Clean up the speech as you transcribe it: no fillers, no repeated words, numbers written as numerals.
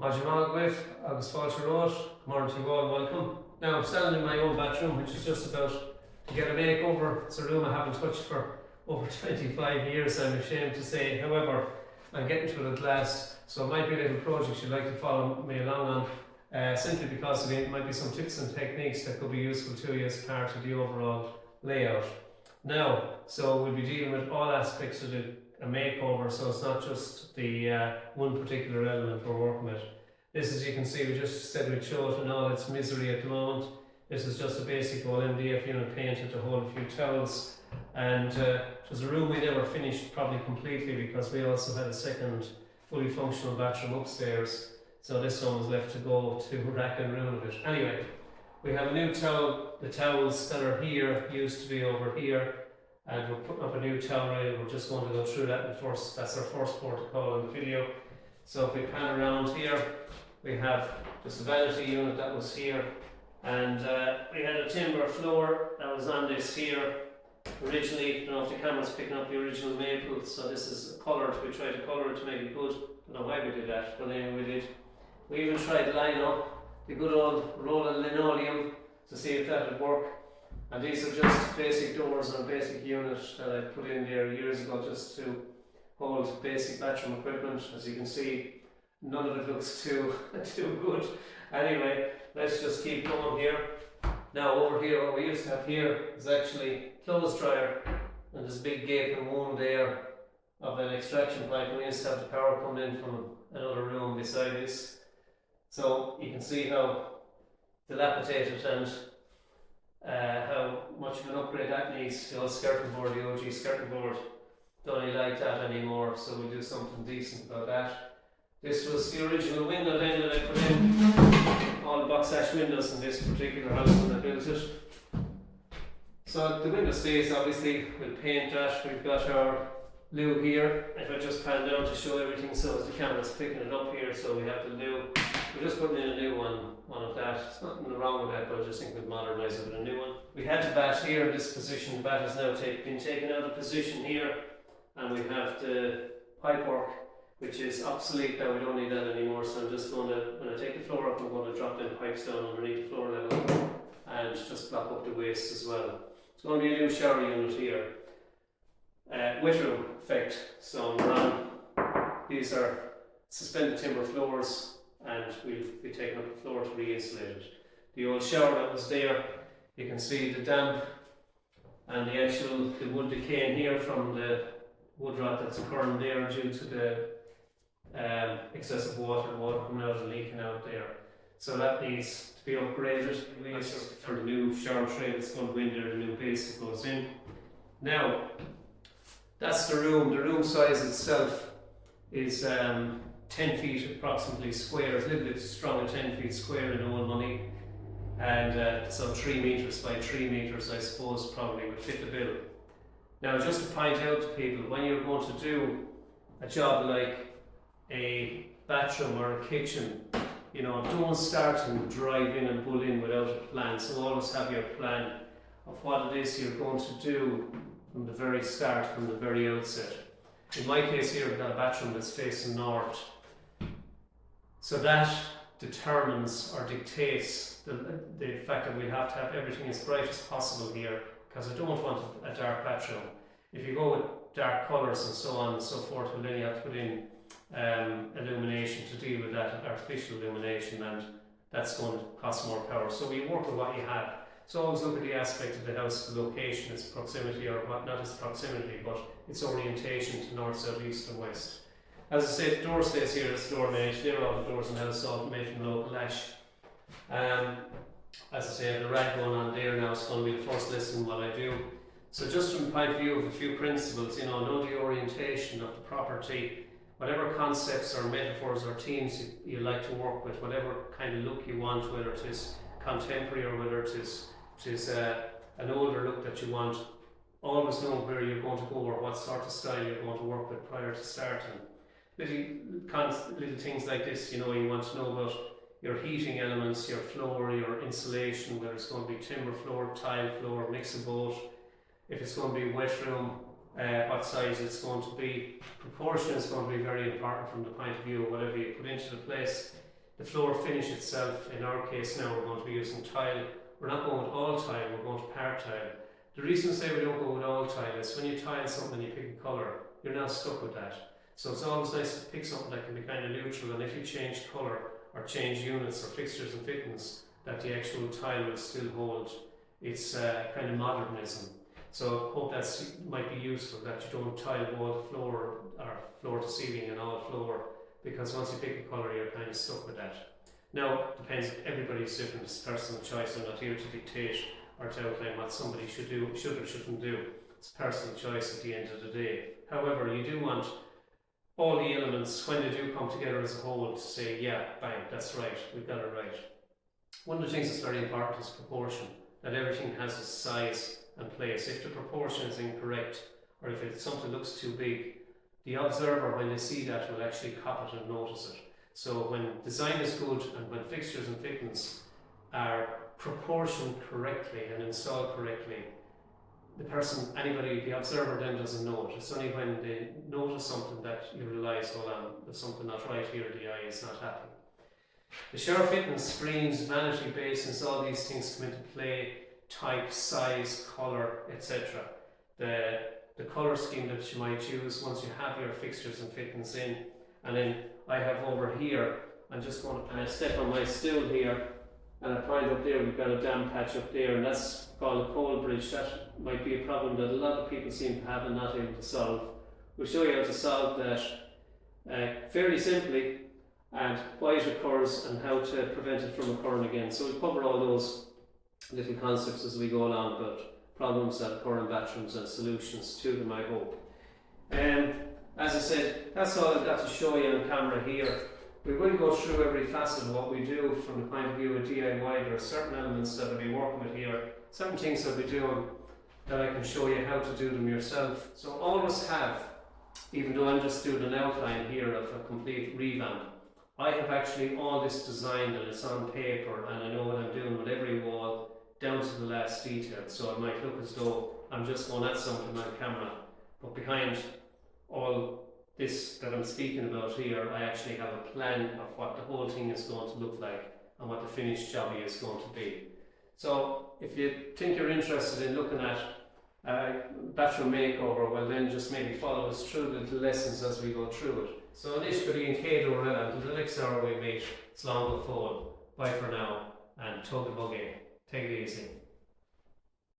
Makeover with August Falcher Road. Good morning to you all, welcome. Now I'm standing in my own bathroom, which is just about to get a makeover. It's a room I haven't touched for over 25 years, I'm ashamed to say. However, I'm getting to it at last, so it might be a little project you'd like to follow me along on, simply because it might be some tips and techniques that could be useful to you as part of the overall layout. Now, so we'll be dealing with all aspects of a makeover, so it's not just the one particular element we're working with. This, as you can see, we just said we'd show it in all its misery at the moment. This is just a basic old MDF unit painted to hold a few towels, and it was a room we never finished probably completely because we also had a second fully functional bathroom upstairs, so this one was left to go to rack and ruin a bit. Anyway, we have a new towel. The towels that are here used to be over here, and we're putting up a new towel rail. We're just going to go through that first. That's our first protocol in the video. So if we pan around here, we have just a vanity unit that was here, and we had a timber floor that was on this here originally. I don't know if the camera's picking up the original maple, so this is coloured. We tried to colour it to make it good. I don't know why we did that, but anyway we did. We even tried lino, the good old roll of linoleum, to see if that would work. And these are just basic doors and a basic unit that I put in there years ago just to hold basic bathroom equipment. As you can see, none of it looks too good. Anyway, let's just keep going here. Now over here, what we used to have here is actually clothes dryer, and there's a big gaping wound there of an extraction pipe, and we used to have the power coming in from another room beside this. So you can see how dilapidated and how much of an upgrade that needs. The old skirting board, the OG skirting board, don't really like that anymore, so we'll do something decent about that. This was the original window then that I put in, all box ash windows in this particular house when I built it. So the window stays, obviously we'll paint that. We've got our loo here. If I just pan down to show everything so as the camera's picking it up here, so we have the loo. We're just putting in a new one of that. There's nothing wrong with that, but I just think we'd modernise it with a new one. We had the bat here in this position. The bat has now been taken out of position here, and we have the pipework, which is obsolete now. We don't need that anymore, so I'm just going to, when I take the floor up, I'm going to drop them pipes down underneath the floor level and just block up the waste as well. It's going to be a new shower unit here. Wet room effect. So we're on, these are suspended timber floors, and we'll be taking up the floor to re-insulate it. The old shower that was there, you can see the damp and the wood decaying here from the wood rot that's occurring there due to the excessive water coming out and leaking out there. So that needs to be upgraded. For the new shower tray that's going to go in there, the new base that goes in. Now, that's the room. The room size itself is 10 feet approximately square. It's a little bit stronger, 10 feet square in old money, and so 3 metres by 3 metres, I suppose, probably would fit the bill. Now, just to point out to people, when you're going to do a job like a bathroom or a kitchen, you know, don't start and drive in and pull in without a plan. So always have your plan of what it is you're going to do from the very start, from the very outset. In my case here, we've got a bathroom that's facing north. So that determines or dictates the fact that we'll have to have everything as bright as possible here, because I don't want a dark bathroom. If you go with dark colours and so on and so forth, well, then you have to put in illumination to deal with that artificial illumination, and that's going to cost more power. So we work with what you have. So always look at the aspect of the house, the location, its proximity, or what, not its proximity, but its orientation to north, south, east and west. As I said, the door stays here, it's door made. They're all the doors in the house, all made from local ash. As I say, I have the rack going on there now. It's going to be the first lesson what I do. So just from the point of view of a few principles, you know the orientation of the property, whatever concepts or metaphors or themes you like to work with, whatever kind of look you want, whether it is contemporary or whether it is an older look that you want, always know where you're going to go or what sort of style you're going to work with prior to starting. Little things like this, you know, you want to know about your heating elements, your floor, your insulation, whether it's going to be timber floor, tile floor, mix of both. If it's going to be wet room, what size it's going to be. Proportion is going to be very important from the point of view of whatever you put into the place. The floor finish itself, in our case now we're going to be using tile. We're not going with all tile, we're going to part tile. The reason I say we don't go with all tile is when you tile something and you pick a colour, you're now stuck with that. So it's always nice to pick something that can be kind of neutral, and if you change colour or change units or fixtures and fittings, that the actual tile will still hold its kind of modernism. So hope that might be useful, that you don't tile wall to floor or floor to ceiling and all floor, because once you pick a colour you're kind of stuck with that. Now, depends, everybody's different, it's personal choice. I'm not here to dictate or to outline what somebody should or shouldn't do. It's personal choice at the end of the day. However, you do want all the elements, when they do come together as a whole, to say, yeah, bang, that's right, we've got it right. One of the things that's very important is proportion, that everything has its size and place. If the proportion is incorrect, or if something looks too big, the observer, when they see that, will actually cop it and notice it. So when design is good and when fixtures and fittings are proportioned correctly and installed correctly, the observer then doesn't know it. It's only when they notice something that you realise, hold on, there's something not right here, the eye is not happy. The shower fittings, screens, vanity basins, all these things come into play, type, size, colour, etc. The colour scheme that you might use once you have your fixtures and fittings in. And then I have over here, I'm just going to step on my stool here, and I find up there we've got a damp patch up there, and that's called a cold bridge. That might be a problem that a lot of people seem to have and not able to solve. We'll show you how to solve that fairly simply, and why it occurs and how to prevent it from occurring again. So we'll cover all those little concepts as we go along about problems that occur in bathrooms and solutions to them, I hope. As I said, that's all I've got to show you on camera here. We will go through every facet of what we do from the point of view of DIY. There are certain elements that I'll be working with here, certain things I'll be doing that I can show you how to do them yourself. So always have, even though I'm just doing an outline here of a complete revamp, I have actually all this designed and it's on paper, and I know what I'm doing with every wall down to the last detail. So it might look as though I'm just going at something on camera, but behind all this that I'm speaking about here, I actually have a plan of what the whole thing is going to look like and what the finished job is going to be. So if you think you're interested in looking at bathroom makeover, well then just maybe follow us through the little lessons as we go through it. So initially in Cado until the next hour we meet, it's long and full. Bye for now, and tug the buggy. Take it easy.